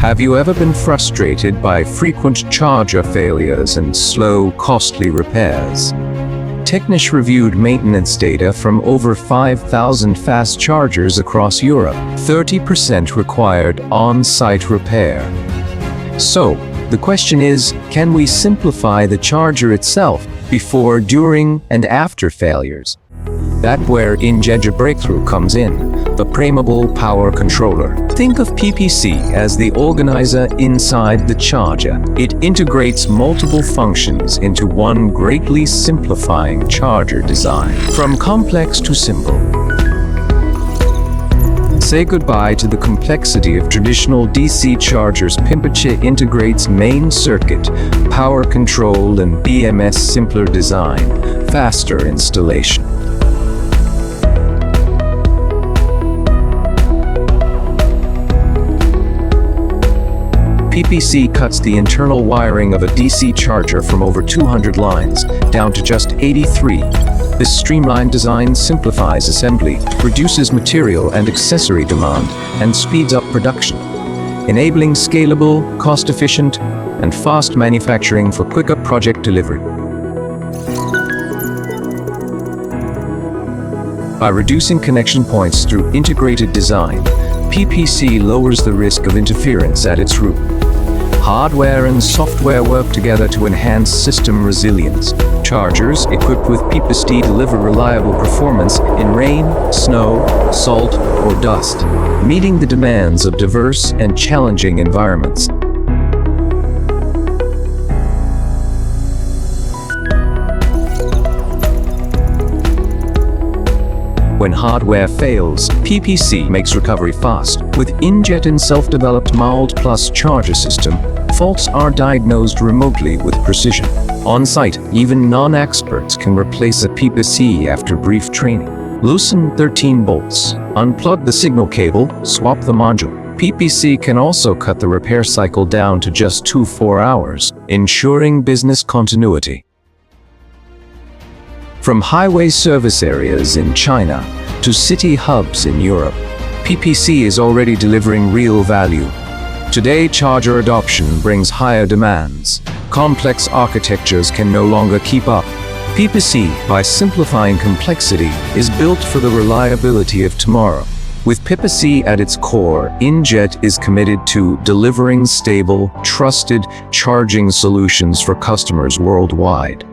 Have you ever been frustrated by frequent charger failures and slow, costly repairs? Technish reviewed maintenance data from over 5,000 fast chargers across Europe. 30% required on-site repair. So, the question is, can we simplify the charger itself before, during, and after failures? That's where INJET breakthrough comes in, the Programmable Power Controller. Think of PPC as the organizer inside the charger. It integrates multiple functions into one, greatly simplifying charger design. From complex to simple. Say goodbye to the complexity of traditional DC chargers. PPC integrates main circuit, power control, and BMS. Simpler design, faster installation. PPC cuts the internal wiring of a DC charger from over 200 lines down to just 83. This streamlined design simplifies assembly, reduces material and accessory demand, and speeds up production, enabling scalable, cost-efficient, and fast manufacturing for quicker project delivery. By reducing connection points through integrated design, PPC lowers the risk of interference at its root. Hardware and software work together to enhance system resilience. Chargers equipped with PPC deliver reliable performance in rain, snow, salt, or dust, meeting the demands of diverse and challenging environments. When hardware fails, PPC makes recovery fast. With INJET and self-developed Mold Plus charger system, faults are diagnosed remotely with precision. On-site, even non-experts can replace a PPC after brief training. Loosen 13 bolts, unplug the signal cable, swap the module. PPC can also cut the repair cycle down to just 2 to 4 hours, ensuring business continuity. From highway service areas in China to city hubs in Europe, PPC is already delivering real value. Today, charger adoption brings higher demands. Complex architectures can no longer keep up. PPC, by simplifying complexity, is built for the reliability of tomorrow. With PPC at its core, INJET is committed to delivering stable, trusted charging solutions for customers worldwide.